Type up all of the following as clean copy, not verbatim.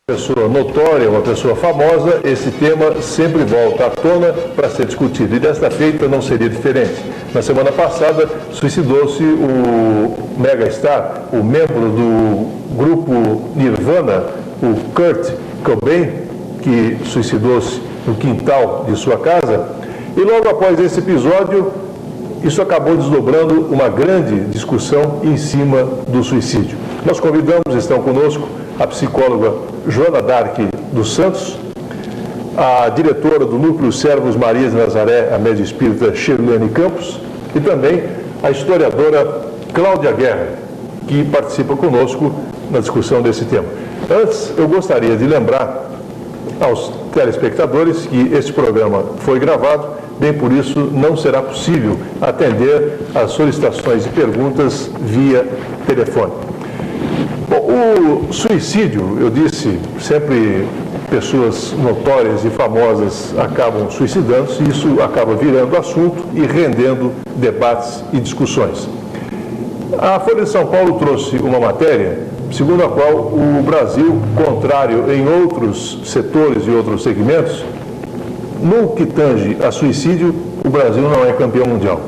pessoa notória, uma pessoa famosa, esse tema sempre volta à tona para ser discutido. E desta feita não seria diferente. Na semana passada, suicidou-se o megastar, o membro do grupo Nirvana, o Kurt Cobain, que suicidou-se no quintal de sua casa. E logo após esse episódio, isso acabou desdobrando uma grande discussão em cima do suicídio. Nós convidamos, estão conosco, a psicóloga Joana Dark dos Santos, a diretora do Núcleo Servos Maria de Nazaré, a média espírita Shirlene Campos, e também a historiadora Cláudia Guerra, que participa conosco na discussão desse tema. Antes, eu gostaria de lembrar aos telespectadores que este programa foi gravado, bem por isso não será possível atender às solicitações e perguntas via telefone. Bom, o suicídio, eu disse, sempre pessoas notórias e famosas acabam suicidando-se, e isso acaba virando assunto e rendendo debates e discussões. A Folha de São Paulo trouxe uma matéria segundo a qual o Brasil, contrário em outros setores e outros segmentos, no que tange a suicídio, o Brasil não é campeão mundial.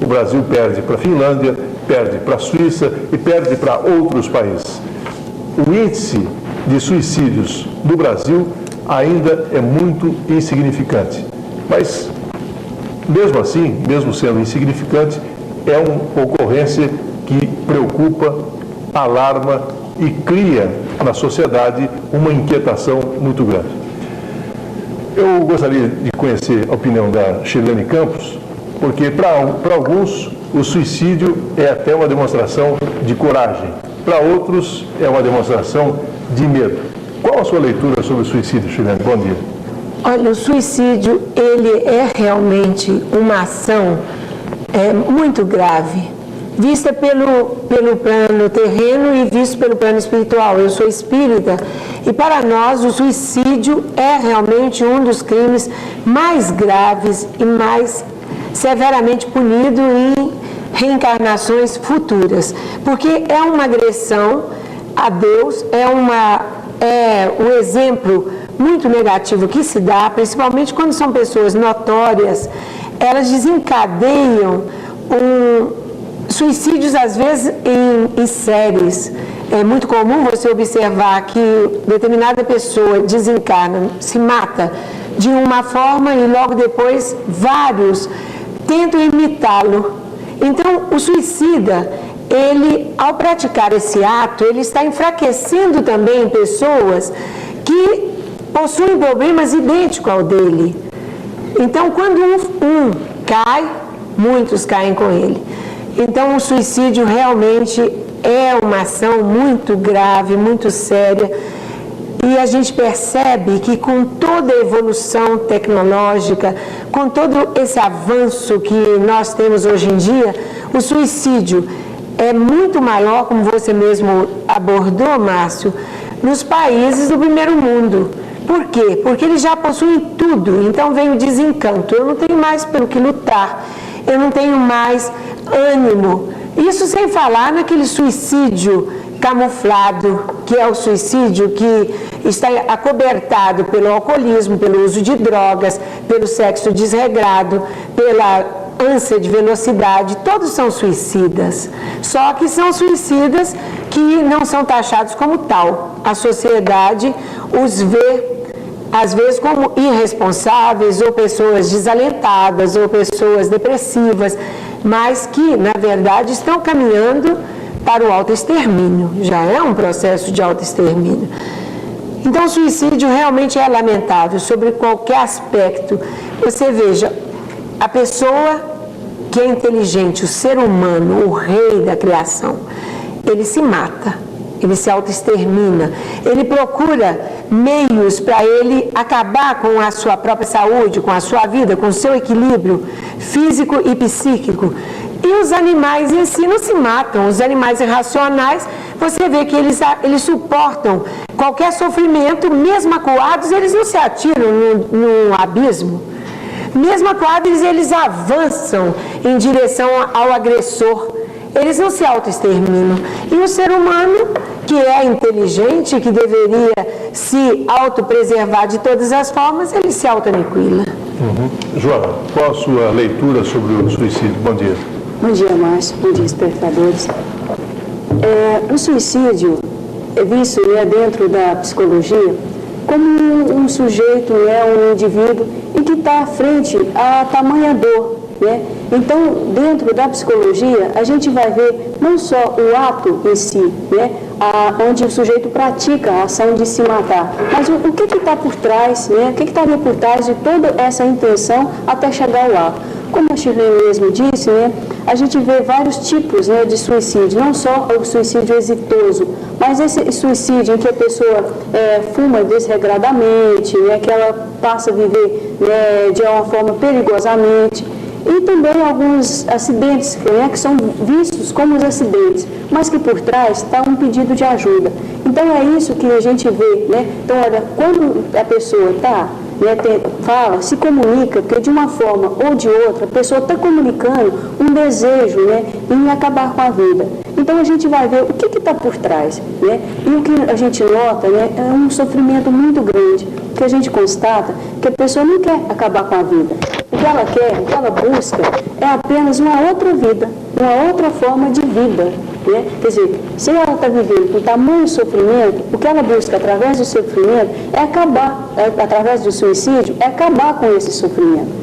O Brasil perde para a Finlândia, perde para a Suíça e perde para outros países. O índice de suicídios do Brasil ainda é muito insignificante. Mas, mesmo assim, mesmo sendo insignificante, é uma ocorrência que preocupa, alarma e cria na sociedade uma inquietação muito grande. Eu gostaria de conhecer a opinião da Shirlene Campos, porque para alguns o suicídio é até uma demonstração de coragem, para outros é uma demonstração de medo. Qual a sua leitura sobre o suicídio, Shirlene? Bom dia. Olha, o suicídio, ele é realmente uma ação muito grave, vista pelo plano terreno e visto pelo plano espiritual. Eu sou espírita e para nós o suicídio é realmente um dos crimes mais graves e mais severamente punido em reencarnações futuras, porque é uma agressão a Deus, é um exemplo muito negativo que se dá, principalmente quando são pessoas notórias. Elas desencadeiam suicídios, às vezes, em séries. É muito comum você observar que determinada pessoa desencarna, se mata de uma forma e logo depois vários tentam imitá-lo. Então, o suicida, ele, ao praticar esse ato, ele está enfraquecendo também pessoas que possuem problemas idênticos ao dele. Então, quando um cai, muitos caem com ele. Então, o suicídio realmente é uma ação muito grave, muito séria, e a gente percebe que com toda a evolução tecnológica, com todo esse avanço que nós temos hoje em dia, o suicídio é muito maior, como você mesmo abordou, Márcio, nos países do primeiro mundo. Por quê? Porque eles já possuem tudo, então vem o desencanto. Eu não tenho mais pelo que lutar, eu não tenho mais ânimo. Isso sem falar naquele suicídio camuflado, que é o suicídio que está acobertado pelo alcoolismo, pelo uso de drogas, pelo sexo desregrado, pela ânsia de velocidade. Todos são suicidas, só que são suicidas que não são taxados como tal. A sociedade os vê, às vezes, como irresponsáveis, ou pessoas desalentadas, ou pessoas depressivas, mas que, na verdade, estão caminhando para o autoextermínio. Já é um processo de autoextermínio. Então, o suicídio realmente é lamentável, sobre qualquer aspecto. Você veja, a pessoa que é inteligente, o ser humano, o rei da criação, ele se mata, ele se autoextermina, ele procura meios para ele acabar com a sua própria saúde, com a sua vida, com o seu equilíbrio físico e psíquico. E os animais em si não se matam. Os animais irracionais, você vê que eles suportam qualquer sofrimento, mesmo acuados, eles não se atiram no abismo. Mesmo acuados, eles avançam em direção ao agressor. Eles não se autoexterminam. E o ser humano, que é inteligente, que deveria se autopreservar de todas as formas, ele se autoaniquila. Joana, qual a sua leitura sobre o suicídio? Bom dia. Bom dia, Márcio. Bom dia, espectadores. O suicídio é visto dentro da psicologia como um sujeito, um indivíduo, e que está à frente a tamanha dor. Então, dentro da psicologia, a gente vai ver não só o ato em si, onde o sujeito pratica a ação de se matar, mas o que está por trás, o que estaria por trás de toda essa intenção até chegar ao ato. Como a Shirley mesmo disse, a gente vê vários tipos de suicídio, não só o suicídio exitoso, mas esse suicídio em que a pessoa fuma desregradamente, que ela passa a viver de uma forma perigosamente, e também alguns acidentes que são vistos como os acidentes, mas que por trás está um pedido de ajuda. Então é isso que a gente vê, Então, olha, quando a pessoa fala, se comunica, porque de uma forma ou de outra, a pessoa está comunicando um desejo em acabar com a vida. Então a gente vai ver o que está por trás. E o que a gente nota é um sofrimento muito grande, que a gente constata que a pessoa não quer acabar com a vida. O que ela quer, o que ela busca é apenas uma outra vida, uma outra forma de vida. Quer dizer, se ela está vivendo com tamanho sofrimento, o que ela busca através do sofrimento é acabar, através do suicídio, é acabar com esse sofrimento.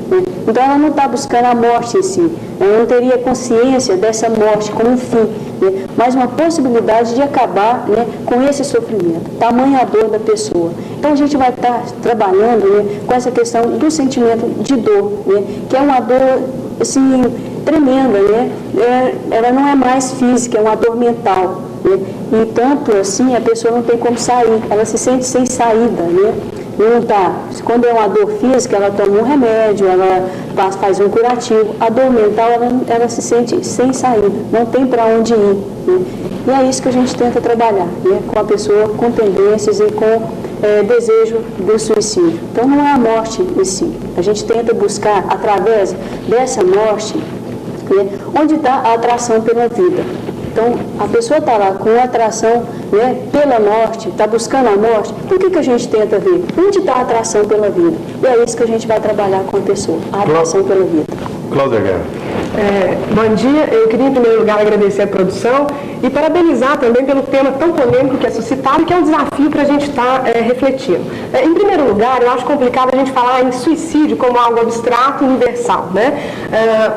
Então ela não está buscando a morte em si, ela não teria consciência dessa morte como um fim, mas uma possibilidade de acabar com esse sofrimento, tamanha a dor da pessoa. Então a gente vai estar trabalhando com essa questão do sentimento de dor, que é uma dor assim, tremenda, ela não é mais física, é uma dor mental, e tanto assim a pessoa não tem como sair, ela se sente sem saída, não tá. Quando é uma dor física, ela toma um remédio, ela faz um curativo. A dor mental, ela se sente sem saída, não tem para onde ir. E é isso que a gente tenta trabalhar, com a pessoa com tendências e com desejo do suicídio. Então não é a morte em si. A gente tenta buscar, através dessa morte, onde está a atração pela vida. Então, a pessoa está lá com atração pela morte, está buscando a morte. Por que a gente tenta ver? Onde está a atração pela vida? E é isso que a gente vai trabalhar com a pessoa, a atração pela vida. Cláudia Guerra. Bom dia, eu queria em primeiro lugar agradecer a produção e parabenizar também pelo tema tão polêmico que é suscitado, que é um desafio para a gente estar refletindo. Em primeiro lugar, eu acho complicado a gente falar em suicídio como algo abstrato e universal,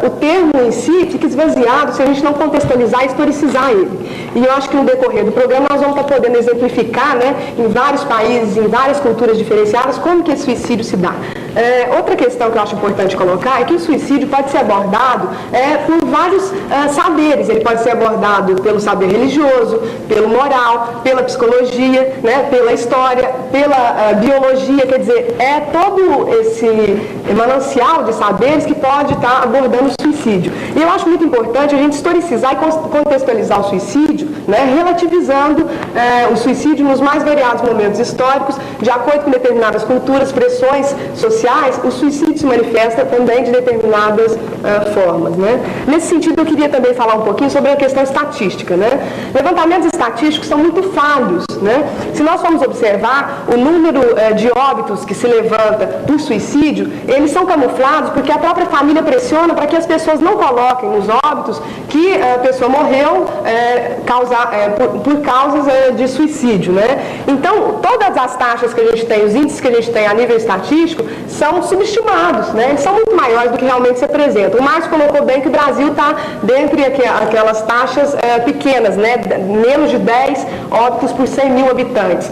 O termo em si fica esvaziado se a gente não contextualizar e historicizar ele. E eu acho que no decorrer do programa nós vamos estar podendo exemplificar, em vários países, em várias culturas diferenciadas, como que esse suicídio se dá. Outra questão que eu acho importante colocar é que o suicídio pode ser abordado por vários saberes. Ele pode ser abordado pelo saber religioso, pelo moral, pela psicologia, pela história, pela biologia. Quer dizer, é todo esse manancial de saberes que pode estar abordando o suicídio. E eu acho muito importante a gente historicizar e contextualizar o suicídio, relativizando o suicídio nos mais variados momentos históricos, de acordo com determinadas culturas, pressões sociais. O suicídio se manifesta também de determinadas formas. Nesse sentido, eu queria também falar um pouquinho sobre a questão estatística. Levantamentos estatísticos são muito falhos. Se nós formos observar o número de óbitos que se levanta por suicídio, eles são camuflados porque a própria família pressiona para que as pessoas não coloquem nos óbitos que a pessoa morreu por causas de suicídio. Então, todas as taxas que a gente tem, os índices que a gente tem a nível estatístico, são subestimados, eles são muito maiores do que realmente se apresentam. O Márcio colocou bem que o Brasil está dentre aquelas taxas pequenas, menos de 10 óbitos por 100 mil habitantes.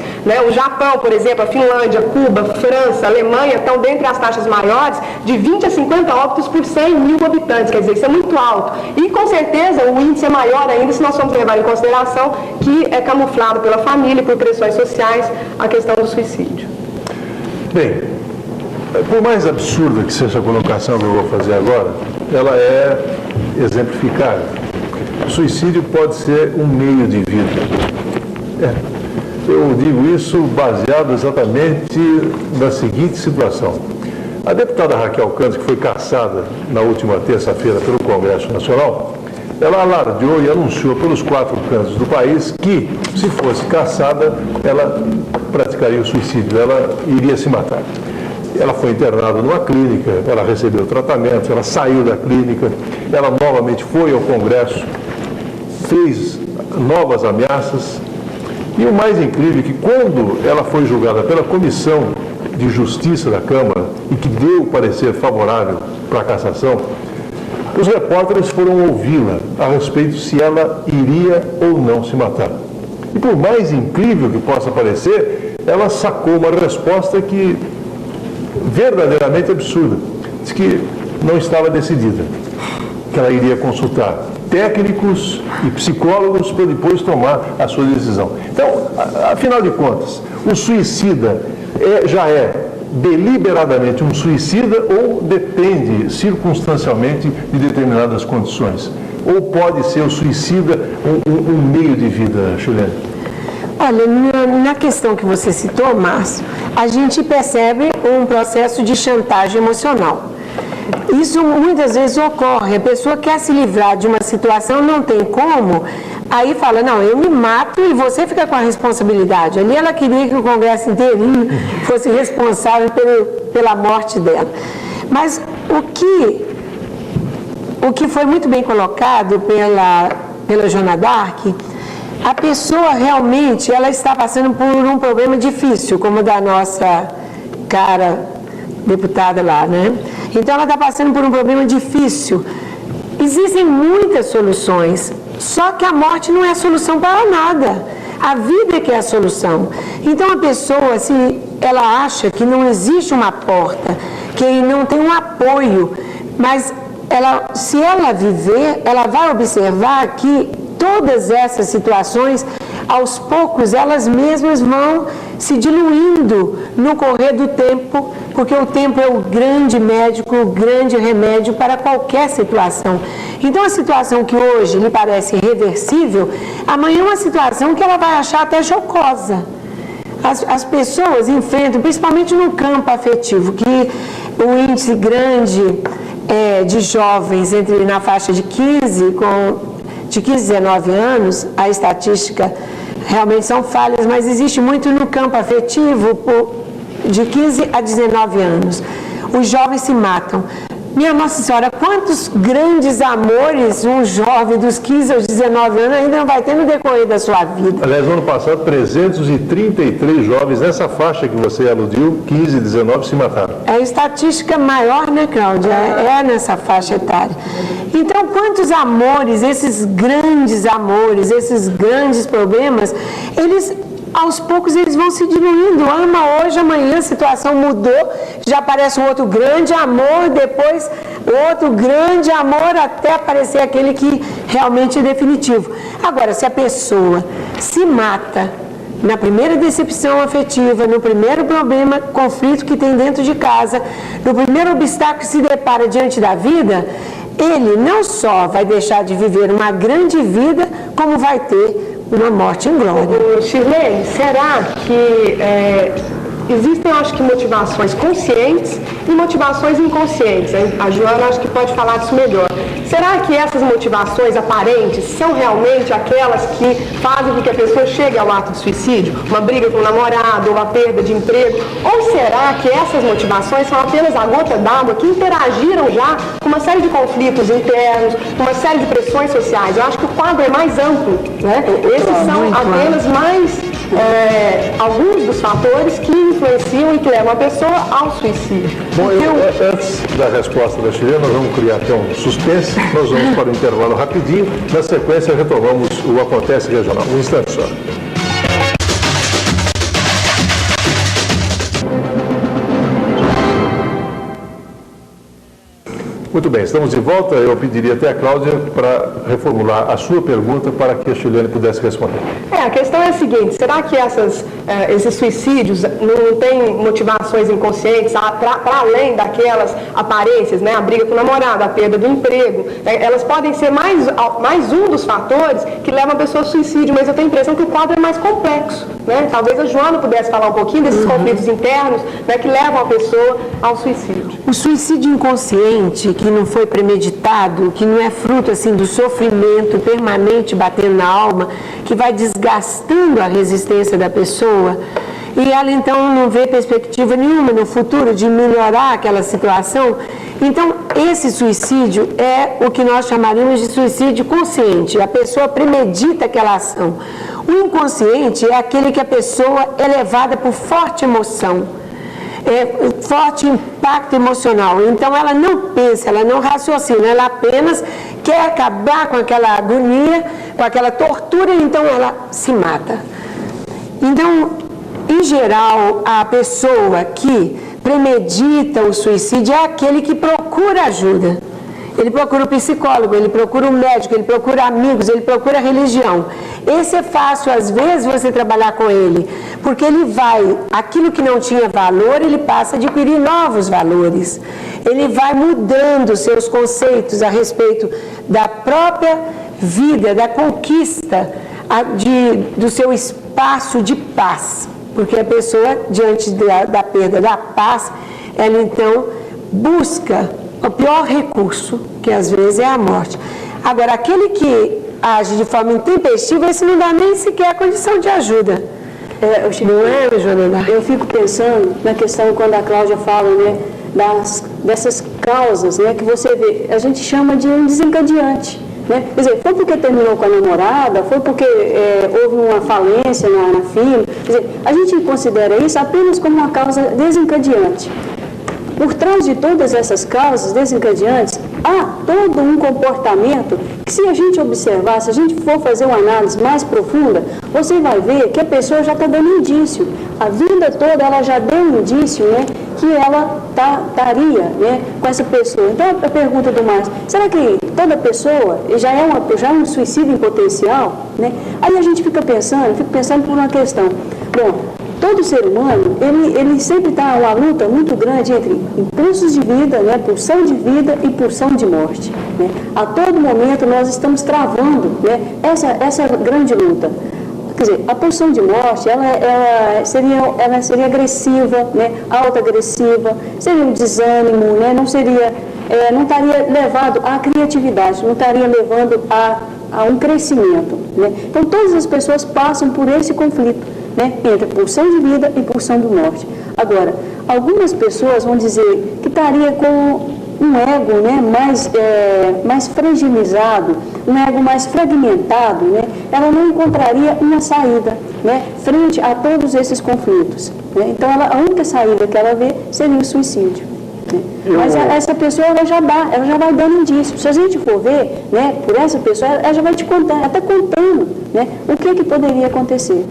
O Japão, por exemplo, a Finlândia, Cuba, França, Alemanha estão dentre as taxas maiores de 20 a 50 óbitos por 100 mil habitantes, quer dizer, isso é muito alto. E com certeza o índice é maior ainda se nós formos levar em consideração que é camuflado pela família, por pressões sociais, a questão do suicídio. Bem, por mais absurda que seja a colocação que eu vou fazer agora, ela é exemplificável. O suicídio pode ser um meio de vida. Eu digo isso baseado exatamente na seguinte situação. A deputada Raquel Cantos, que foi cassada na última terça-feira pelo Congresso Nacional, ela alardeou e anunciou pelos 4 cantos do país que, se fosse caçada, ela praticaria o suicídio, ela iria se matar. Ela foi internada numa clínica, ela recebeu tratamento, ela saiu da clínica, ela novamente foi ao Congresso, fez novas ameaças. E o mais incrível é que quando ela foi julgada pela Comissão de Justiça da Câmara e que deu o parecer favorável para a cassação, os repórteres foram ouvi-la a respeito se ela iria ou não se matar. E por mais incrível que possa parecer, ela sacou uma resposta que verdadeiramente absurda. Diz que não estava decidida, que ela iria consultar técnicos e psicólogos para depois tomar a sua decisão. Então, afinal de contas, o suicida já é deliberadamente um suicida ou depende circunstancialmente de determinadas condições? Ou pode ser o suicida um meio de vida, Chilene? Olha, na questão que você citou, Márcio, a gente percebe um processo de chantagem emocional. Isso muitas vezes ocorre, a pessoa quer se livrar de uma situação, não tem como, aí fala, não, eu me mato e você fica com a responsabilidade. Ali ela queria que o Congresso inteirinho fosse responsável pela morte dela. Mas o que foi muito bem colocado pela Joana d'Arc, a pessoa realmente, ela está passando por um problema difícil, como o da nossa cara deputada lá, né? Então ela está passando por um problema difícil. Existem muitas soluções, só que a morte não é a solução para nada. A vida é que é a solução. Então a pessoa, se ela acha que não existe uma porta, que não tem um apoio, mas se ela viver, ela vai observar que todas essas situações, aos poucos, elas mesmas vão se diluindo no correr do tempo, porque o tempo é o grande médico, o grande remédio para qualquer situação. Então, a situação que hoje lhe parece irreversível, amanhã é uma situação que ela vai achar até jocosa. As pessoas enfrentam, principalmente no campo afetivo, que o índice grande de jovens na faixa de 15 a 19 anos, a estatística realmente são falhas, mas existe muito no campo afetivo de 15 a 19 anos. Os jovens se matam. Minha Nossa Senhora, quantos grandes amores um jovem dos 15 aos 19 anos ainda não vai ter no decorrer da sua vida? Aliás, no ano passado, 333 jovens nessa faixa que você aludiu, 15 e 19, se mataram. É a estatística maior, né, Cláudia? É nessa faixa etária. Então, quantos amores, esses grandes problemas, aos poucos eles vão se diluindo. Ama hoje, amanhã a situação mudou, já aparece um outro grande amor, depois outro grande amor, até aparecer aquele que realmente é definitivo. Agora, se a pessoa se mata na primeira decepção afetiva, no primeiro problema, conflito que tem dentro de casa, no primeiro obstáculo que se depara diante da vida, ele não só vai deixar de viver uma grande vida, como vai ter uma morte em glória. Shirley, será que existem, acho que, motivações conscientes e motivações inconscientes? A Joana acho que pode falar disso melhor. Será que essas motivações aparentes são realmente aquelas que fazem com que a pessoa chegue ao ato de suicídio? Uma briga com o namorado, ou uma perda de emprego? Ou será que essas motivações são apenas a gota d'água que interagiram já com uma série de conflitos internos, com uma série de pressões sociais? Eu acho que o quadro é mais amplo, né? Esses são apenas mais alguns dos fatores que influenciam e que levam a pessoa ao suicídio. Bom, antes da resposta da Chilene, nós vamos criar até um suspense, nós vamos para o intervalo rapidinho, na sequência retomamos o Acontece Regional. Um instante só. Muito bem, estamos de volta. Eu pediria até a Cláudia para reformular a sua pergunta para que a Chilene pudesse responder. A questão é a seguinte, será que essas esses suicídios não têm motivações inconscientes para além daquelas aparências, né? A briga com o namorado, a perda do emprego, elas podem ser mais um dos fatores que levam a pessoa ao suicídio, mas eu tenho a impressão que o quadro é mais complexo, né? Talvez a Joana pudesse falar um pouquinho desses conflitos internos, né, que levam a pessoa ao suicídio. O suicídio inconsciente, que não foi premeditado, que não é fruto assim do sofrimento permanente batendo na alma, que vai desgastando a resistência da pessoa, e ela então não vê perspectiva nenhuma no futuro de melhorar aquela situação. Então, esse suicídio é o que nós chamaríamos de suicídio consciente. A pessoa premedita aquela ação. O inconsciente é aquele que a pessoa é levada por forte emoção, forte impacto emocional. Então, ela não pensa, ela não raciocina, ela apenas quer acabar com aquela agonia, com aquela tortura, então ela se mata. Então, em geral, a pessoa que premedita o suicídio é aquele que procura ajuda. Ele procura o psicólogo, ele procura o médico, ele procura amigos, ele procura a religião. Esse é fácil, às vezes, você trabalhar com ele, porque ele vai, aquilo que não tinha valor, ele passa a adquirir novos valores. Ele vai mudando seus conceitos a respeito da própria vida, da conquista, do seu espaço de paz. Porque a pessoa, diante da perda da paz, ela então busca o pior recurso, que às vezes é a morte. Agora, aquele que age de forma intempestiva, esse não dá nem sequer a condição de ajuda. Eu fico pensando na questão quando a Cláudia fala, né, dessas causas, né, que você vê, a gente chama de um desencadeante. Né? Quer dizer, foi porque terminou com a namorada, foi porque houve uma falência na firma. Quer dizer, a gente considera isso apenas como uma causa desencadeante. Por trás de todas essas causas desencadeantes, há todo um comportamento que, se a gente observar, se a gente for fazer uma análise mais profunda, você vai ver que a pessoa já está dando indício. A vida toda ela já deu indício, né, que ela estaria, né, com essa pessoa. Então, a pergunta do Márcio, será que toda pessoa já é um suicídio em potencial? Né? Aí a gente fica pensando por uma questão. Bom, todo ser humano, ele sempre está uma luta muito grande entre impulsos de vida, né, pulsão de vida e pulsão de morte. Né? A todo momento nós estamos travando, né, essa grande luta. Quer dizer, a pulsão de morte, ela seria agressiva, né, autoagressiva, seria um desânimo, né, não estaria levado à criatividade, não estaria levando a um crescimento. Né? Então, todas as pessoas passam por esse conflito, né, entre pulsão de vida e pulsão de morte. Agora, algumas pessoas vão dizer que estaria com um ego, né, mais fragilizado, um ego mais fragmentado, né, ela não encontraria uma saída, né, frente a todos esses conflitos. Né? Então, a única saída que ela vê seria o suicídio. Né? Mas essa pessoa ela já vai dando indício. Se a gente for ver, né, por essa pessoa, ela já vai te contar, até contando, né, o que poderia acontecer.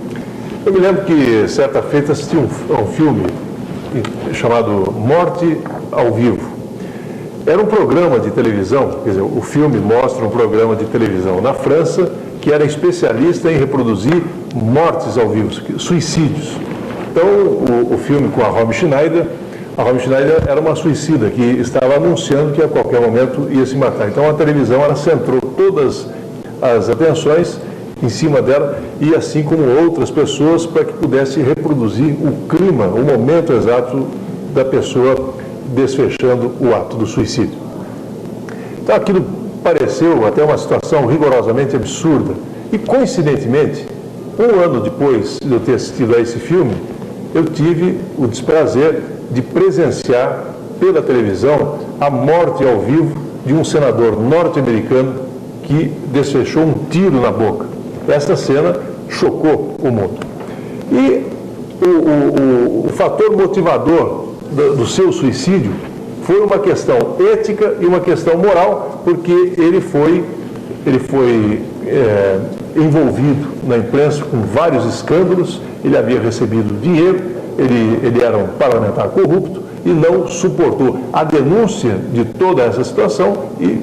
Eu me lembro que, certa feita, assisti um filme chamado Morte ao Vivo. Era um programa de televisão, quer dizer, o filme mostra um programa de televisão na França que era especialista em reproduzir mortes ao vivo, suicídios. Então, o filme com a Romy Schneider era uma suicida que estava anunciando que a qualquer momento ia se matar. Então, a televisão ela centrou todas as atenções em cima dela e assim como outras pessoas para que pudesse reproduzir o clima, o momento exato da pessoa desfechando o ato do suicídio. Então aquilo pareceu até uma situação rigorosamente absurda e coincidentemente, um ano depois de eu ter assistido a esse filme, eu tive o desprazer de presenciar pela televisão a morte ao vivo de um senador norte-americano que desfechou um tiro na boca. Essa cena chocou o mundo. E o fator motivador do seu suicídio foi uma questão ética e uma questão moral, porque ele foi envolvido na imprensa com vários escândalos, ele havia recebido dinheiro, ele era um parlamentar corrupto e não suportou a denúncia de toda essa situação e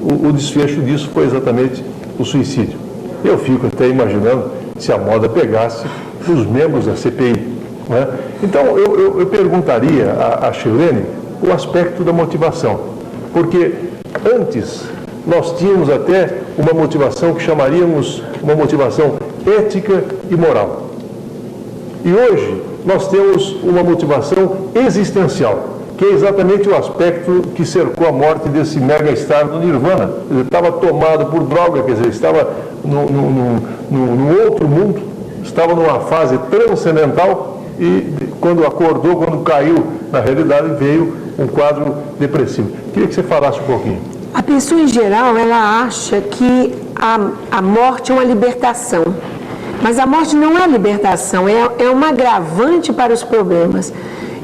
o desfecho disso foi exatamente o suicídio. Eu fico até imaginando se a moda pegasse, dos membros da CPI. Né? Então, eu perguntaria a Shirlene o aspecto da motivação, porque antes nós tínhamos até uma motivação que chamaríamos uma motivação ética e moral. E hoje nós temos uma motivação existencial, que é exatamente o aspecto que cercou a morte desse mega-star do Nirvana. Ele estava tomado por droga, quer dizer, estava num outro mundo, estava numa fase transcendental e quando acordou, quando caiu na realidade, veio um quadro depressivo. Queria que você falasse um pouquinho. A pessoa, em geral, ela acha que a morte é uma libertação. Mas a morte não é libertação, é um agravante para os problemas.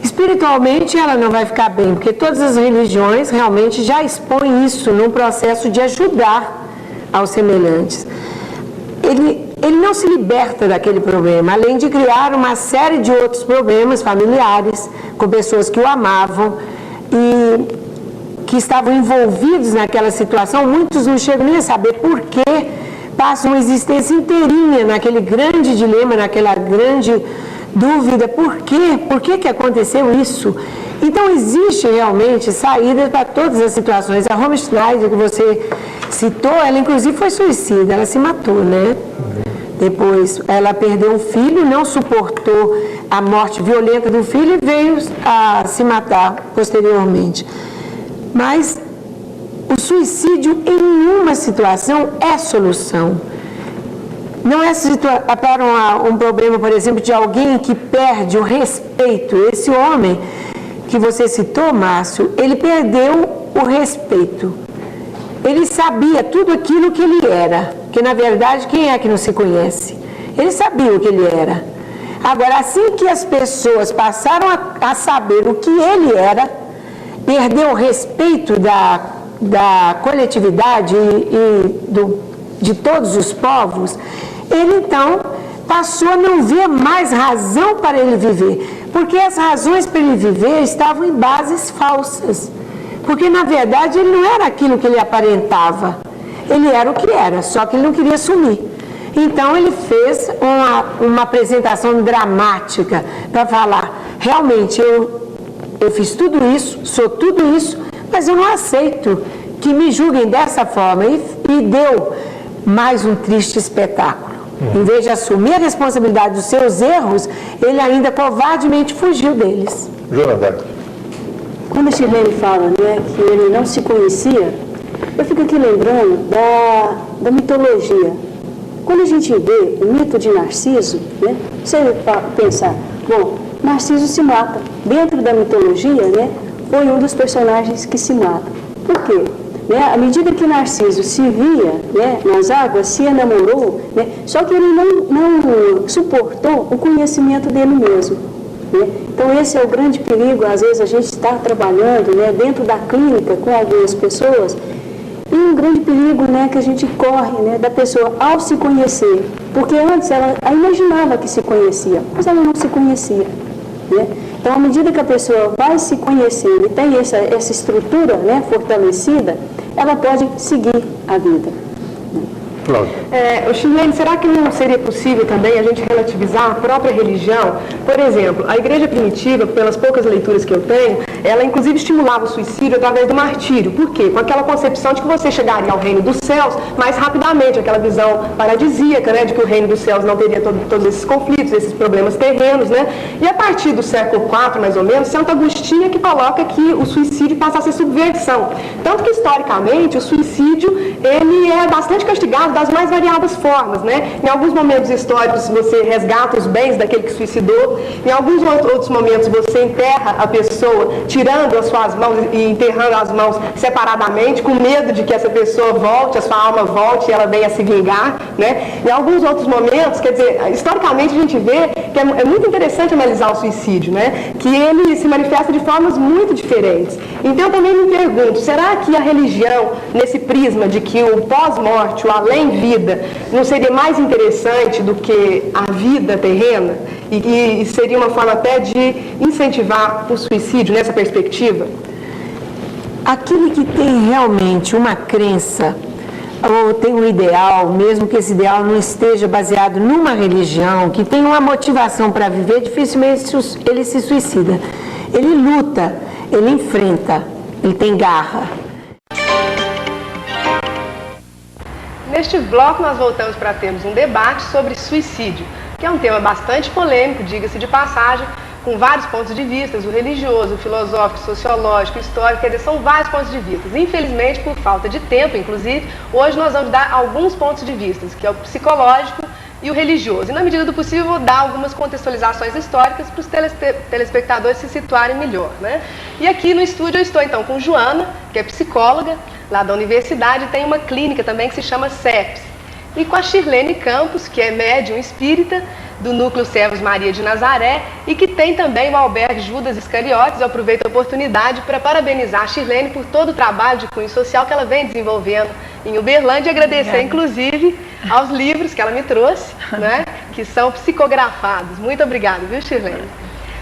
Espiritualmente, ela não vai ficar bem, porque todas as religiões realmente já expõem isso num processo de ajudar aos semelhantes. Ele não se liberta daquele problema, além de criar uma série de outros problemas familiares, com pessoas que o amavam e que estavam envolvidos naquela situação. Muitos não chegam nem a saber por quê, passam uma existência inteirinha naquele grande dilema, naquela grande dúvida, por quê? Por que aconteceu isso? Então, existe realmente saída para todas as situações. A Romy Schneider, que você citou, ela inclusive foi suicida, ela se matou, né? Depois, ela perdeu um filho, não suportou a morte violenta do filho e veio a se matar posteriormente. Mas o suicídio em nenhuma situação é solução. Não é para um problema, por exemplo, de alguém que perde o respeito. Esse homem que você citou, Márcio, ele perdeu o respeito. Ele sabia tudo aquilo que ele era, que na verdade, quem é que não se conhece? Ele sabia o que ele era. Agora, assim que as pessoas passaram a saber o que ele era, perdeu o respeito da coletividade de todos os povos, ele então passou a não ver mais razão para ele viver, porque as razões para ele viver estavam em bases falsas, porque na verdade ele não era aquilo que ele aparentava, ele era o que era, só que ele não queria assumir. Então ele fez uma apresentação dramática para falar, realmente eu fiz tudo isso, sou tudo isso, mas eu não aceito que me julguem dessa forma, e deu mais um triste espetáculo. Em vez de assumir a responsabilidade dos seus erros, ele ainda covardemente fugiu deles. Jonathan. Quando a Shirlene fala, né, que ele não se conhecia, eu fico aqui lembrando da mitologia. Quando a gente vê o mito de Narciso, né, você pensar, bom, Narciso se mata. Dentro da mitologia, né, foi um dos personagens que se mata. Por quê? À medida que Narciso se via, né, nas águas, se enamorou, né, só que ele não suportou o conhecimento dele mesmo. Né? Então esse é o grande perigo, às vezes a gente está trabalhando, né, dentro da clínica com algumas pessoas, e um grande perigo, né, que a gente corre, né, da pessoa ao se conhecer, porque antes ela imaginava que se conhecia, mas ela não se conhecia. Né? Então, à medida que a pessoa vai se conhecendo e tem essa estrutura, né, fortalecida, ela pode seguir a vida. Shirlene, será que não seria possível também a gente relativizar a própria religião? Por exemplo, a igreja primitiva, pelas poucas leituras que eu tenho, ela inclusive estimulava o suicídio através do martírio. Por quê? Com aquela concepção de que você chegaria ao reino dos céus mais rapidamente, aquela visão paradisíaca, né, de que o reino dos céus não teria todos esses conflitos, esses problemas terrenos, né? E a partir do século IV, mais ou menos, Santo Agostinho é que coloca que o suicídio passa a ser subversão. Tanto que, historicamente, o suicídio, ele é bastante castigado das mais variadas formas, né? Em alguns momentos históricos você resgata os bens daquele que suicidou, em alguns outros momentos você enterra a pessoa tirando as suas mãos e enterrando as mãos separadamente, com medo de que essa pessoa volte, a sua alma volte e ela venha a se vingar, né? Em alguns outros momentos, quer dizer, historicamente a gente vê que é muito interessante analisar o suicídio, né? Que ele se manifesta de formas muito diferentes. Então eu também me pergunto, será que a religião, nesse prisma de que o pós-morte, o além-vida, não seria mais interessante do que a vida terrena? E seria uma forma até de incentivar o suicídio nessa perspectiva? Aquele que tem realmente uma crença ou tem um ideal, mesmo que esse ideal não esteja baseado numa religião, que tem uma motivação para viver, dificilmente ele se suicida. Ele luta, ele enfrenta, ele tem garra. Neste bloco nós voltamos para termos um debate sobre suicídio, que é um tema bastante polêmico, diga-se de passagem, com vários pontos de vista, o religioso, o filosófico, o sociológico, o histórico, quer dizer, são vários pontos de vista. Infelizmente, por falta de tempo, inclusive, hoje nós vamos dar alguns pontos de vista, que é o psicológico e o religioso. E na medida do possível, vou dar algumas contextualizações históricas para os telespectadores se situarem melhor, né? E aqui no estúdio eu estou então com Joana, que é psicóloga lá da universidade, e tem uma clínica também que se chama CEPS. E com a Shirlene Campos, que é médium espírita do Núcleo Servos Maria de Nazaré e que tem também o albergue Judas Iscariotes. Eu aproveito a oportunidade para parabenizar a Shirlene por todo o trabalho de cunho social que ela vem desenvolvendo em Uberlândia e agradecer, inclusive, aos livros que ela me trouxe, né, que são psicografados. Muito obrigada, viu, Shirlene?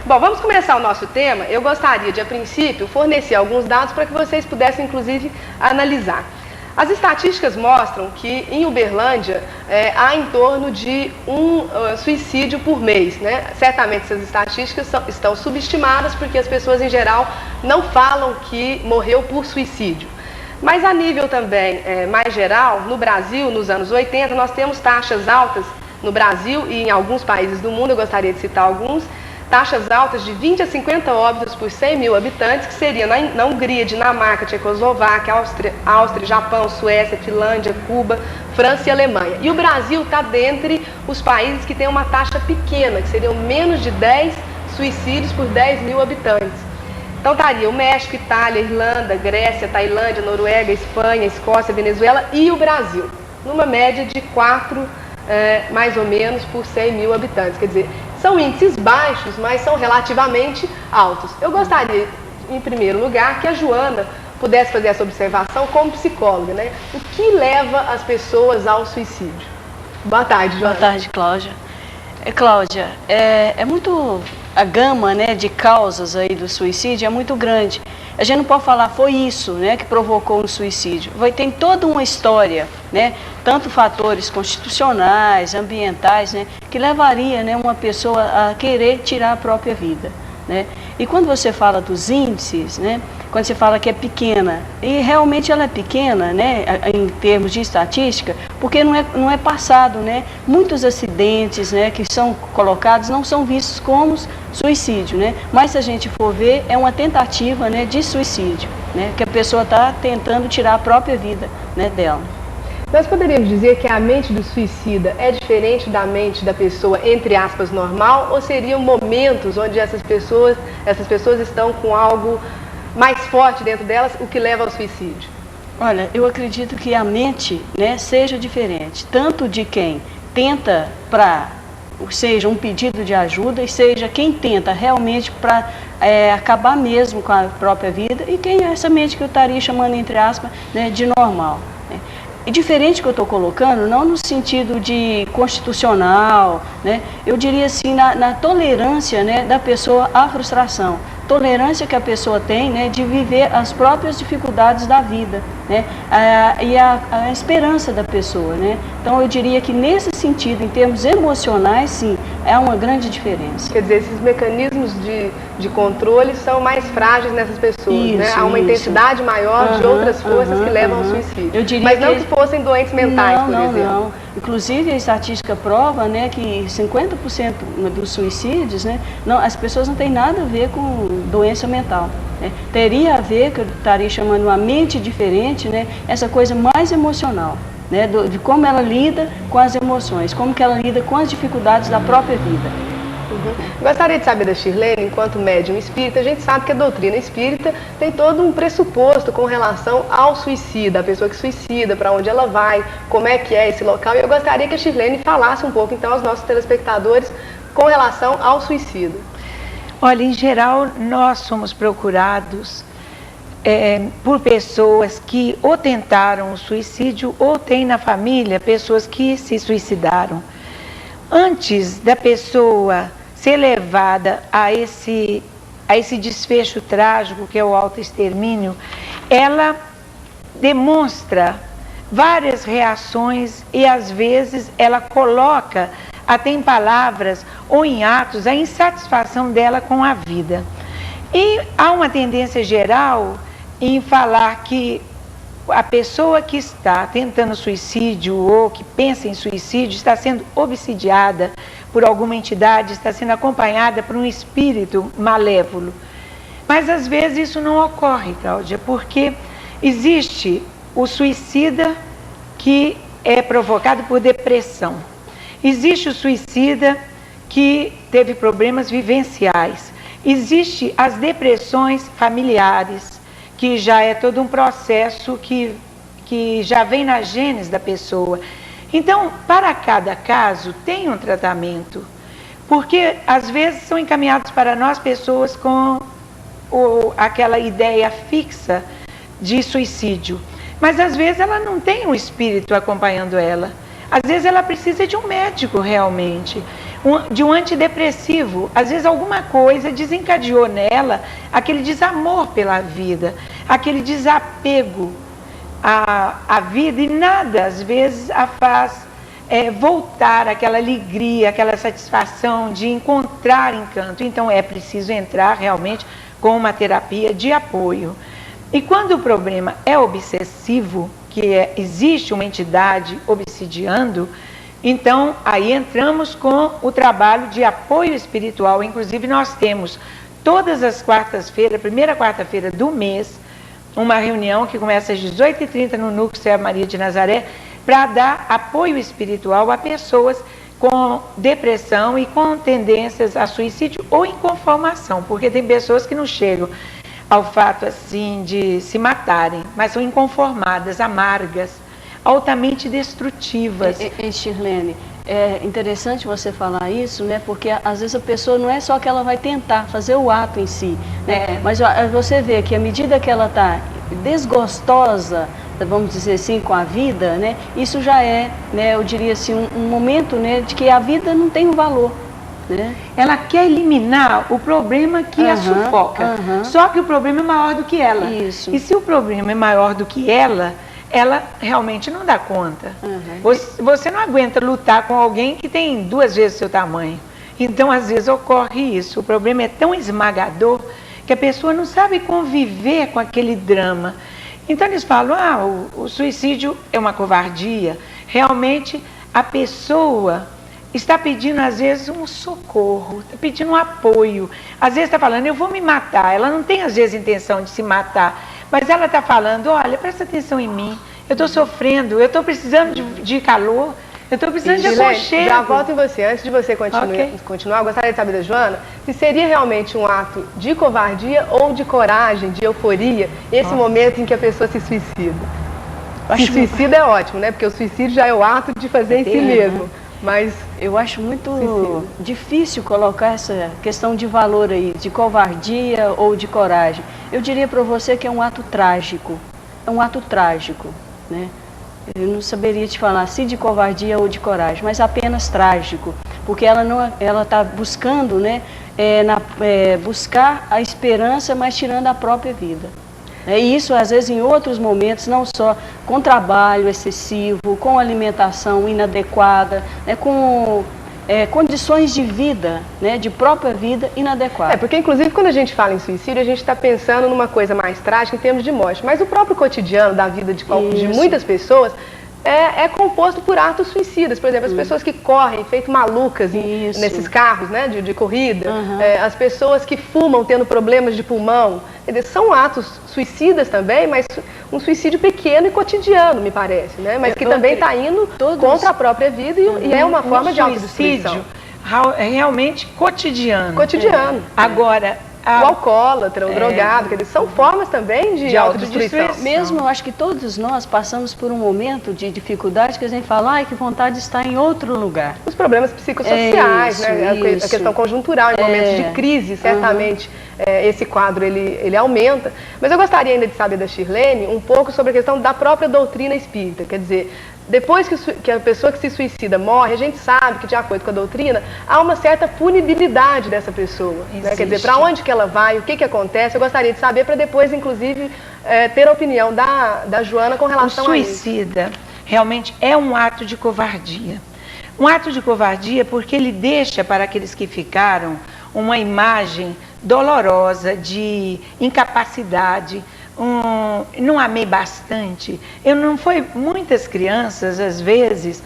Bom, vamos começar o nosso tema. Eu gostaria de, a princípio, fornecer alguns dados para que vocês pudessem, inclusive, analisar. As estatísticas mostram que em Uberlândia há em torno de um suicídio por mês, né? Certamente essas estatísticas estão subestimadas porque as pessoas em geral não falam que morreu por suicídio. Mas a nível também mais geral, no Brasil, nos anos 80, nós temos taxas altas no Brasil e em alguns países do mundo, eu gostaria de citar alguns, taxas altas de 20 a 50 óbitos por 100 mil habitantes, que seria na Hungria, Dinamarca, Tchecoslováquia, Áustria, Japão, Suécia, Finlândia, Cuba, França e Alemanha. E o Brasil está dentre os países que têm uma taxa pequena, que seriam menos de 10 suicídios por 10 mil habitantes. Então estaria o México, Itália, Irlanda, Grécia, Tailândia, Noruega, Espanha, Escócia, Venezuela e o Brasil, numa média de 4, mais ou menos, por 100 mil habitantes. Quer dizer, são índices baixos, mas são relativamente altos. Eu gostaria, em primeiro lugar, que a Joana pudesse fazer essa observação como psicóloga, né? O que leva as pessoas ao suicídio? Boa tarde, Joana. Boa tarde, Cláudia. Cláudia, é muito... A gama, né, de causas aí do suicídio é muito grande. A gente não pode falar foi isso, né, que provocou um suicídio. Tem toda uma história, né, tanto fatores constitucionais, ambientais, né, que levaria, né, uma pessoa a querer tirar a própria vida, né. E quando você fala dos índices, né, quando você fala que é pequena, e realmente ela é pequena, né, em termos de estatística, porque não é passado, né, muitos acidentes, né, que são colocados não são vistos como suicídio, né, mas se a gente for ver, é uma tentativa, né, de suicídio, né, que a pessoa está tentando tirar a própria vida, né, dela. Nós poderíamos dizer que a mente do suicida é diferente da mente da pessoa, entre aspas, normal, ou seriam momentos onde essas pessoas estão com algo mais forte dentro delas, o que leva ao suicídio? Olha, eu acredito que a mente, né, seja diferente, tanto de quem tenta seja um pedido de ajuda, e seja quem tenta realmente para acabar mesmo com a própria vida, e quem é essa mente que eu estaria chamando, entre aspas, né, de normal. Né? E diferente que eu estou colocando, não no sentido de constitucional, né, eu diria assim, na tolerância, né, da pessoa à frustração. Tolerância que a pessoa tem, né, de viver as próprias dificuldades da vida, né, e a esperança da pessoa, né. Então eu diria que nesse sentido, em termos emocionais, sim, é uma grande diferença. Quer dizer, esses mecanismos de controle são mais frágeis nessas pessoas, isso, né? Há uma intensidade maior de outras forças que levam ao suicídio. Eu diria mas não que fossem doentes mentais, por exemplo. Não. Inclusive a estatística prova, né, que 50% dos suicídios, né, as pessoas não têm nada a ver com doença mental. Né? Teria a ver, que eu estaria chamando uma mente diferente, né, essa coisa mais emocional, né, de como ela lida com as emoções, como que ela lida com as dificuldades da própria vida. Gostaria de saber da Shirlene, enquanto médium espírita, a gente sabe que a doutrina espírita tem todo um pressuposto com relação ao suicida, a pessoa que suicida, para onde ela vai, como é que é esse local, e eu gostaria que a Shirlene falasse um pouco então aos nossos telespectadores com relação ao suicídio. Olha, em geral, nós somos procurados por pessoas que ou tentaram o suicídio ou têm na família pessoas que se suicidaram. Antes da pessoa ser levada a esse desfecho trágico que é o autoextermínio, ela demonstra várias reações e às vezes ela coloca até em palavras ou em atos a insatisfação dela com a vida. E há uma tendência geral em falar que a pessoa que está tentando suicídio ou que pensa em suicídio está sendo obsidiada por alguma entidade, está sendo acompanhada por um espírito malévolo. Mas às vezes isso não ocorre, Cláudia, porque existe o suicida que é provocado por depressão. Existe o suicida que teve problemas vivenciais. Existe as depressões familiares, que já é todo um processo que já vem na gênese da pessoa. Então, para cada caso, tem um tratamento, porque às vezes são encaminhados para nós pessoas com aquela ideia fixa de suicídio, mas às vezes ela não tem um espírito acompanhando ela. Às vezes ela precisa de um médico realmente, de um antidepressivo. Às vezes alguma coisa desencadeou nela aquele desamor pela vida, aquele desapego à vida, e nada às vezes a faz voltar àquela alegria, aquela satisfação de encontrar encanto. Então é preciso entrar realmente com uma terapia de apoio. E quando o problema é obsessivo, existe uma entidade obsidiando, então aí entramos com o trabalho de apoio espiritual. Inclusive nós temos todas as quartas-feiras, primeira quarta-feira do mês, uma reunião que começa às 18h30 no Núcleo Serra Maria de Nazaré, para dar apoio espiritual a pessoas com depressão e com tendências a suicídio ou inconformação, porque tem pessoas que não chegam ao fato assim de se matarem, mas são inconformadas, amargas, altamente destrutivas. Shirlene, é interessante você falar isso, né? Porque às vezes a pessoa não é só que ela vai tentar fazer o ato em si, né? Mas você vê que à medida que ela está desgostosa, vamos dizer assim, com a vida, né? Isso já é, né? Eu diria assim, um momento, né? De que a vida não tem um valor. Né? Ela quer eliminar o problema que a sufoca, só que o problema é maior do que ela. Isso. E se o problema é maior do que ela realmente não dá conta. Você não aguenta lutar com alguém que tem 2 vezes o seu tamanho. Então, às vezes, ocorre isso. O problema é tão esmagador que a pessoa não sabe conviver com aquele drama. Então, eles falam, o suicídio é uma covardia. Realmente, a pessoa está pedindo, às vezes, um socorro, está pedindo um apoio. Às vezes está falando, eu vou me matar. Ela não tem, às vezes, intenção de se matar, mas ela está falando, olha, presta atenção em mim, eu estou sofrendo, eu estou precisando de calor, eu estou precisando de aconchego. Já volto em você. Antes de você continuar, eu gostaria de saber da Joana, se seria realmente um ato de covardia ou de coragem, de euforia, esse momento em que a pessoa se suicida. Se suicida é ótimo, né? Porque o suicídio já é o ato de fazer em si mesmo. Mas eu acho muito difícil colocar essa questão de valor aí, de covardia ou de coragem. Eu diria para você que é um ato trágico. É um ato trágico, né? Eu não saberia te falar se de covardia ou de coragem, mas apenas trágico, porque ela está buscando, né, buscar a esperança, mas tirando a própria vida. E isso, às vezes, em outros momentos, não só com trabalho excessivo, com alimentação inadequada, né, com condições de vida, né, de própria vida inadequada. Porque, inclusive, quando a gente fala em suicídio, a gente está pensando numa coisa mais trágica em termos de morte. Mas o próprio cotidiano da vida de muitas pessoas é composto por atos suicidas. Por exemplo, as pessoas que correm, feito malucas nesses carros, né, de corrida, as pessoas que fumam tendo problemas de pulmão, são atos suicidas também, mas um suicídio pequeno e cotidiano, me parece, né? Mas que também está indo contra a própria vida e é uma forma de autodestruição. Realmente cotidiano. Cotidiano. Agora, o alcoólatra, o drogado, quer dizer, são formas também de autodestruição. Mesmo, eu acho que todos nós passamos por um momento de dificuldade que a gente fala, ai, que vontade de estar em outro lugar. Os problemas psicossociais, né? A questão conjuntural, em momentos de crise, certamente esse quadro ele aumenta. Mas eu gostaria ainda de saber da Shirlene um pouco sobre a questão da própria doutrina espírita, quer dizer, depois que a pessoa que se suicida morre, a gente sabe que, de acordo com a doutrina, há uma certa punibilidade dessa pessoa. Né? Quer dizer, para onde que ela vai, o que acontece, eu gostaria de saber para depois, inclusive, ter a opinião da Joana com relação a isso. O suicida, realmente é um ato de covardia. Um ato de covardia porque ele deixa para aqueles que ficaram uma imagem dolorosa de incapacidade, não amei bastante. Muitas crianças, às vezes,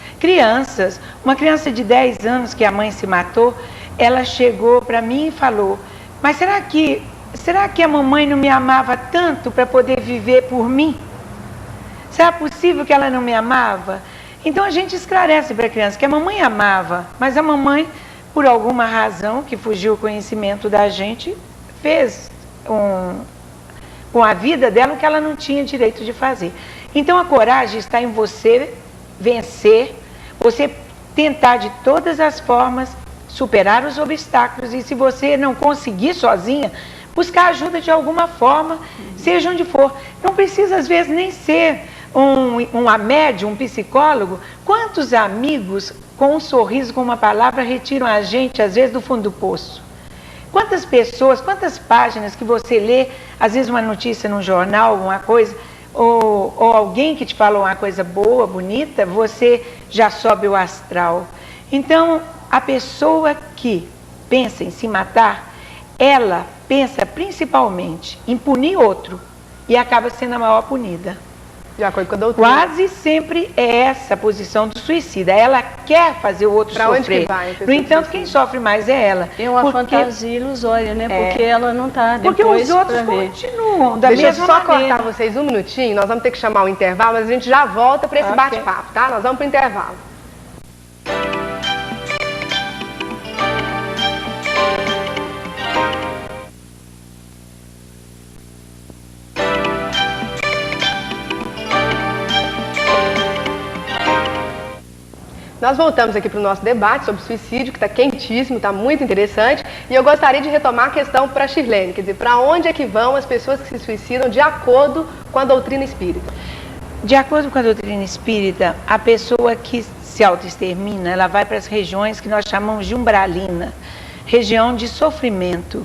uma criança de 10 anos que a mãe se matou, ela chegou para mim e falou, mas será que a mamãe não me amava tanto para poder viver por mim? Será possível que ela não me amava? Então a gente esclarece para a criança que a mamãe amava, mas a mamãe, por alguma razão que fugiu o conhecimento da gente, fez com a vida dela o que ela não tinha direito de fazer. Então a coragem está em você vencer, você tentar de todas as formas superar os obstáculos, e se você não conseguir sozinha, buscar ajuda de alguma forma, seja onde for. Não precisa às vezes nem ser um médium, um psicólogo. Quantos amigos com um sorriso, com uma palavra, retiram a gente às vezes do fundo do poço? Quantas pessoas, quantas páginas que você lê, às vezes uma notícia num jornal, alguma coisa, ou alguém que te falou uma coisa boa, bonita, você já sobe o astral. Então, a pessoa que pensa em se matar, ela pensa principalmente em punir outro e acaba sendo a maior punida. De acordo com a doutrina. Quase sempre é essa a posição do suicida. Ela quer fazer o outro sofrer. Onde que vai, no entanto, quem sofre mais é ela. É uma fantasia ilusória, né? Porque ela não está depois. Porque os outros continuam da Deixa eu mesma só maneira. cortar vocês um minutinho, nós vamos ter que chamar o intervalo, mas a gente já volta para esse bate-papo, tá? Nós vamos para o intervalo. Nós voltamos aqui para o nosso debate sobre suicídio, que está quentíssimo, está muito interessante, e eu gostaria de retomar a questão para a Shirlene, quer dizer, para onde é que vão as pessoas que se suicidam de acordo com a doutrina espírita? De acordo com a doutrina espírita, a pessoa que se autoextermina, ela vai para as regiões que nós chamamos de umbralina, região de sofrimento,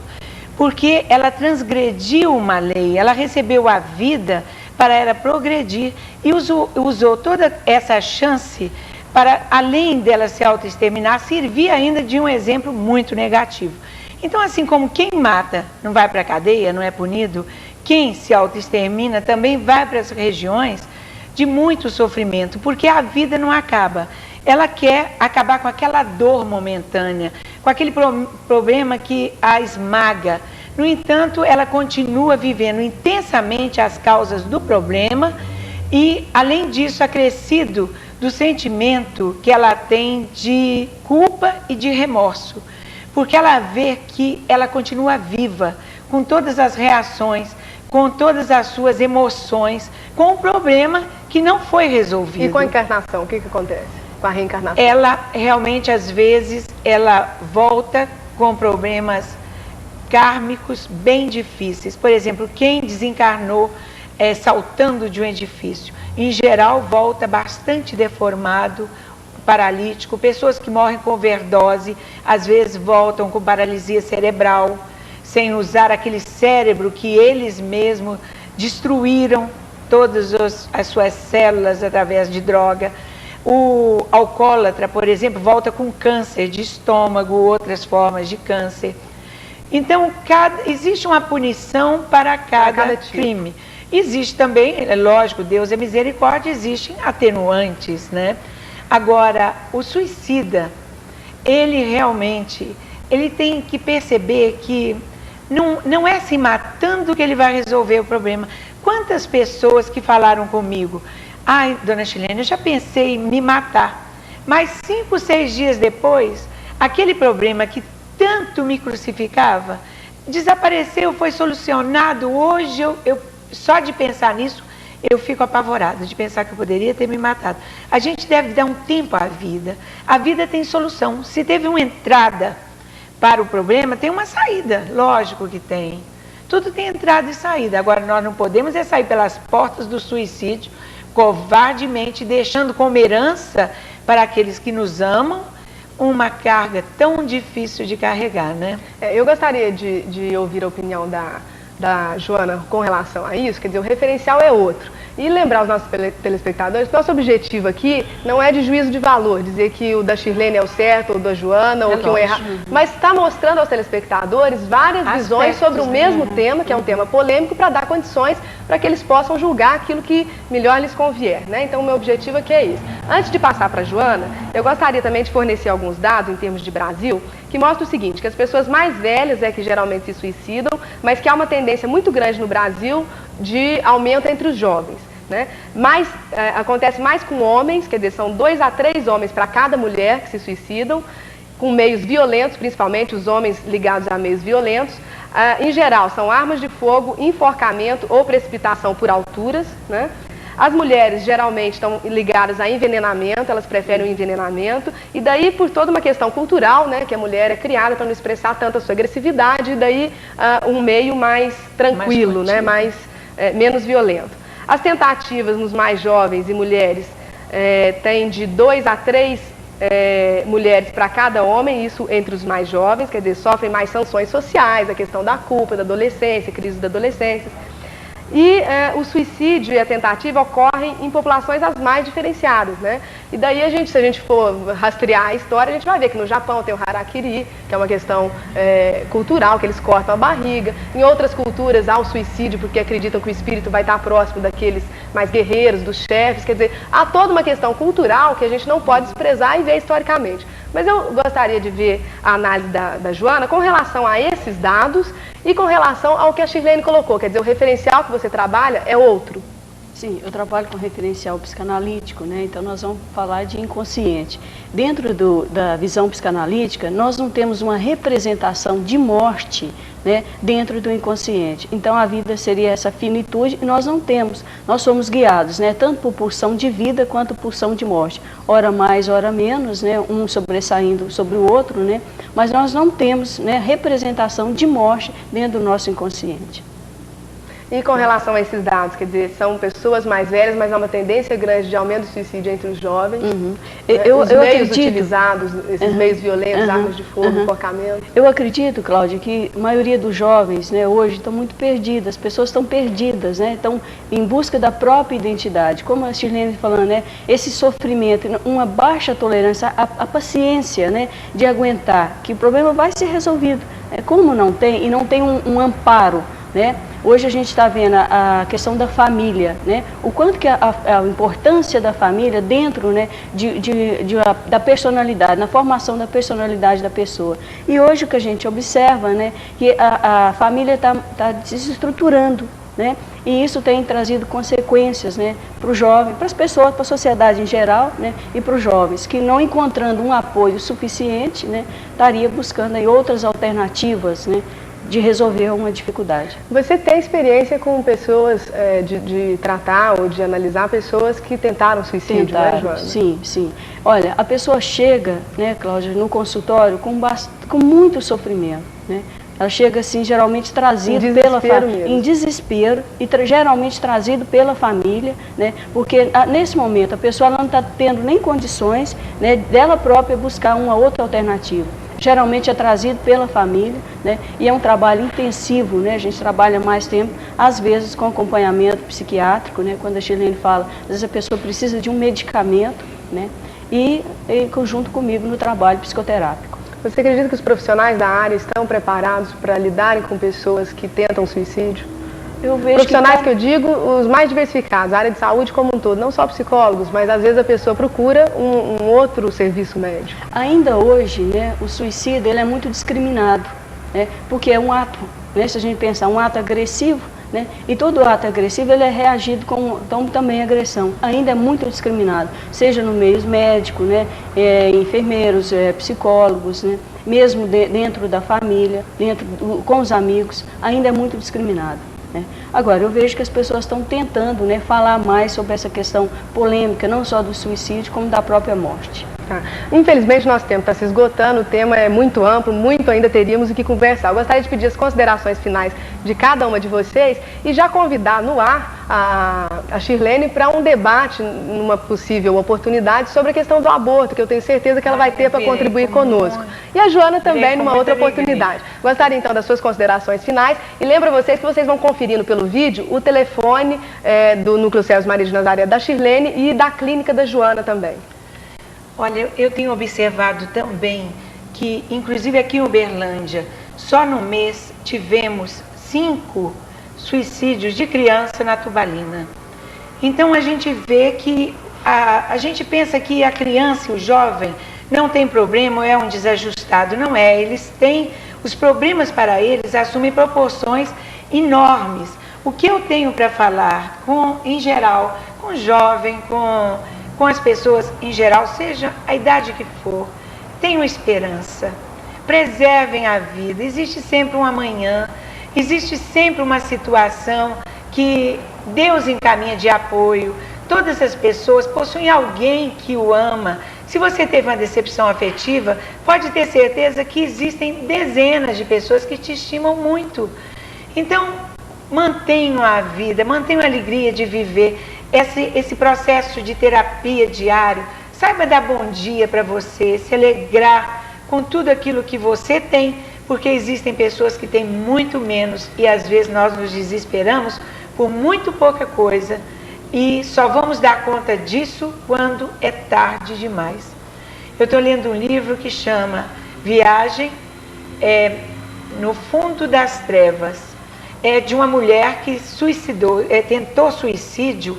porque ela transgrediu uma lei, ela recebeu a vida para ela progredir e usou toda essa chance para, além dela se autoexterminar, servir ainda de um exemplo muito negativo. Então, assim como quem mata não vai para a cadeia, não é punido, quem se autoextermina também vai para as regiões de muito sofrimento, porque a vida não acaba. Ela quer acabar com aquela dor momentânea, com aquele problema que a esmaga. No entanto, ela continua vivendo intensamente as causas do problema e, além disso, acrescido do sentimento que ela tem de culpa e de remorso, porque ela vê que ela continua viva, com todas as reações, com todas as suas emoções, com um problema que não foi resolvido. E com a encarnação, o que acontece com a reencarnação? Ela realmente, às vezes, ela volta com problemas kármicos bem difíceis. Por exemplo, quem desencarnou saltando de um edifício, em geral volta bastante deformado, paralítico. Pessoas que morrem com overdose, às vezes voltam com paralisia cerebral, sem usar aquele cérebro que eles mesmos destruíram todas as suas células através de droga. O alcoólatra, por exemplo, volta com câncer de estômago, outras formas de câncer. Então, existe uma punição para cada crime. Existe também, é lógico, Deus é misericórdia, existem atenuantes, né? Agora, o suicida, ele realmente, ele tem que perceber que não é se matando que ele vai resolver o problema. Quantas pessoas que falaram comigo, ai, dona Shirlene, eu já pensei em me matar, mas 5, 6 dias depois, aquele problema que tanto me crucificava, desapareceu, foi solucionado. Hoje só de pensar nisso, eu fico apavorada, de pensar que eu poderia ter me matado. A gente deve dar um tempo à vida. A vida tem solução. Se teve uma entrada para o problema, tem uma saída. Lógico que tem. Tudo tem entrada e saída. Agora, nós não podemos sair pelas portas do suicídio, covardemente, deixando como herança para aqueles que nos amam uma carga tão difícil de carregar, né? Eu gostaria de ouvir a opinião da Joana com relação a isso, quer dizer, o referencial é outro. E lembrar os nossos telespectadores que nosso objetivo aqui não é de juízo de valor, dizer que o da Shirlene é o certo, ou da Joana, ou que o errado, mas está mostrando aos telespectadores várias visões sobre o mesmo tema, que é um tema polêmico, para dar condições para que eles possam julgar aquilo que melhor lhes convier, né? Então, o meu objetivo aqui é esse. Antes de passar para a Joana, eu gostaria também de fornecer alguns dados em termos de Brasil, que mostram o seguinte, que as pessoas mais velhas é que geralmente se suicidam, mas que há uma tendência muito grande no Brasil de aumento entre os jovens, né? Acontece mais com homens, quer dizer, são 2 a 3 homens para cada mulher que se suicidam, com meios violentos, principalmente os homens ligados a meios violentos. Em geral, são armas de fogo, enforcamento ou precipitação por alturas, né? As mulheres geralmente estão ligadas a envenenamento, elas preferem o envenenamento, e daí por toda uma questão cultural, né, que a mulher é criada para não expressar tanto a sua agressividade, e daí um meio mais tranquilo, né, menos violento. As tentativas nos mais jovens e mulheres têm de 2 a 3 mulheres para cada homem, isso entre os mais jovens, quer dizer, sofrem mais sanções sociais, a questão da culpa, da adolescência, crise da adolescência. E o suicídio e a tentativa ocorrem em populações as mais diferenciadas, né? E daí, se a gente for rastrear a história, a gente vai ver que no Japão tem o harakiri, que é uma questão cultural, que eles cortam a barriga. Em outras culturas há o suicídio porque acreditam que o espírito vai estar próximo daqueles mais guerreiros, dos chefes. Quer dizer, há toda uma questão cultural que a gente não pode desprezar e ver historicamente. Mas eu gostaria de ver a análise da Joana com relação a esses dados e com relação ao que a Shirlene colocou. Quer dizer, o referencial que você trabalha é outro. Sim, eu trabalho com referencial psicanalítico, né? Então nós vamos falar de inconsciente. Dentro da visão psicanalítica, nós não temos uma representação de morte, né, dentro do inconsciente. Então a vida seria essa finitude e nós não temos. Nós somos guiados, né, tanto por pulsão de vida quanto por pulsão de morte. Ora mais, ora menos, né, um sobressaindo sobre o outro, né, mas nós não temos, né, representação de morte dentro do nosso inconsciente. E com relação a esses dados, quer dizer, são pessoas mais velhas, mas há uma tendência grande de aumento do suicídio entre os jovens. Uhum. Os meios utilizados, esses meios violentos, armas de fogo, enforcamento. Eu acredito, Cláudia, que a maioria dos jovens, né, hoje estão muito perdidas, as pessoas estão perdidas, né, estão em busca da própria identidade. Como a Shirlene falando, né, esse sofrimento, uma baixa tolerância, a paciência, né, de aguentar, que o problema vai ser resolvido. Como não tem, e não tem um amparo, né? Hoje a gente está vendo a questão da família, né? O quanto que a importância da família dentro, né, da personalidade, na formação da personalidade da pessoa. E hoje o que a gente observa, né, que a família está desestruturando, né? E isso tem trazido consequências, né, para o jovem, para as pessoas, para a sociedade em geral, né, e para os jovens, que não encontrando um apoio suficiente, né, estaria buscando aí outras alternativas, né, de resolver uma dificuldade. Você tem experiência com pessoas de tratar ou de analisar pessoas que tentaram suicídio, né, Joana? Sim, sim. Olha, a pessoa chega, né, Cláudia, no consultório com muito sofrimento, né? Ela chega assim, geralmente trazido pela família, em desespero, e geralmente trazido pela família, né? Porque nesse momento a pessoa não está tendo nem condições, né, dela própria buscar uma outra alternativa. Geralmente é trazido pela família, né? E é um trabalho intensivo, né? A gente trabalha mais tempo, às vezes com acompanhamento psiquiátrico, né? Quando a Shirlene fala, às vezes a pessoa precisa de um medicamento, né? E junto comigo no trabalho psicoterápico. Você acredita que os profissionais da área estão preparados para lidarem com pessoas que tentam suicídio? Eu vejo profissionais que eu digo, os mais diversificados, a área de saúde como um todo, não só psicólogos, mas às vezes a pessoa procura um outro serviço médico. Ainda hoje, né, o suicídio ele é muito discriminado, né, porque é um ato, né, se a gente pensar, um ato agressivo, né, e todo ato agressivo ele é reagido com também agressão. Ainda é muito discriminado, seja no meio médico, né, enfermeiros, psicólogos, né, mesmo dentro da família, com os amigos, ainda é muito discriminado. Né? Agora, eu vejo que as pessoas estão tentando, né, falar mais sobre essa questão polêmica, não só do suicídio, como da própria morte. Infelizmente, nosso tempo está se esgotando, o tema é muito amplo, muito ainda teríamos o que conversar. Eu gostaria de pedir as considerações finais de cada uma de vocês e já convidar no ar a Shirlene para um debate, numa possível oportunidade, sobre a questão do aborto, que eu tenho certeza que ela vai ter para contribuir conosco. E a Joana também numa outra oportunidade. Gostaria então das suas considerações finais e lembro a vocês que vocês vão conferindo pelo vídeo o telefone do Núcleo Céus Maria de Nazaré da Shirlene e da clínica da Joana também. Olha, eu tenho observado também que, inclusive aqui em Uberlândia, só no mês tivemos 5 suicídios de criança na Turbalina. Então a gente vê que, a gente pensa que a criança e o jovem não tem problema, é um desajustado. Não é, eles têm, os problemas para eles assumem proporções enormes. O que eu tenho para falar, em geral, com o jovem, com as pessoas em geral, seja a idade que for, tenham esperança, preservem a vida, existe sempre um amanhã, existe sempre uma situação que Deus encaminha de apoio, todas as pessoas possuem alguém que o ama. Se você teve uma decepção afetiva, pode ter certeza que existem dezenas de pessoas que te estimam muito. Então, mantenham a vida, mantenham a alegria de viver esse processo de terapia diário. Saiba dar bom dia para você, se alegrar com tudo aquilo que você tem, porque existem pessoas que têm muito menos e às vezes nós nos desesperamos por muito pouca coisa e só vamos dar conta disso quando é tarde demais. Eu estou lendo um livro que chama Viagem no Fundo das Trevas. É de uma mulher que tentou suicídio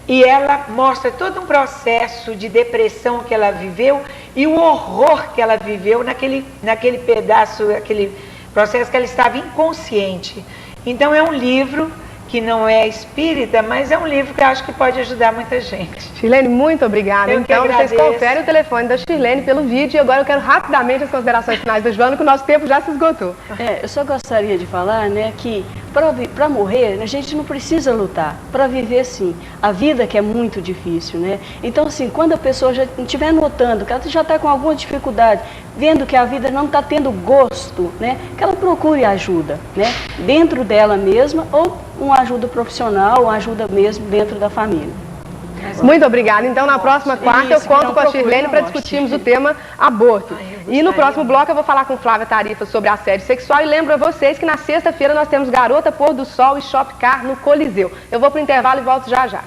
e ela mostra todo um processo de depressão que ela viveu e o horror que ela viveu naquele pedaço, aquele processo que ela estava inconsciente. Então é um livro que não é espírita, mas é um livro que eu acho que pode ajudar muita gente. Shirlene, muito obrigada. Então, vocês conferem o telefone da Shirlene pelo vídeo e agora eu quero rapidamente as considerações finais da Joana, que o nosso tempo já se esgotou. Eu só gostaria de falar, né, que para morrer a gente não precisa lutar, para viver sim. A vida que é muito difícil, né? Então, assim, quando a pessoa já estiver notando que ela já está com alguma dificuldade, vendo que a vida não está tendo gosto, né, que ela procure ajuda, né, dentro dela mesma ou uma ajuda profissional, uma ajuda mesmo dentro da família. Muito obrigada. Então, na próxima quarta, eu conto com a Shirlene para discutirmos o tema aborto. E no próximo bloco, eu vou falar com Flávia Tarifa sobre assédio sexual. E lembro a vocês que na sexta-feira nós temos Garota Pôr do Sol e Shopcar no Coliseu. Eu vou para o intervalo e volto já já.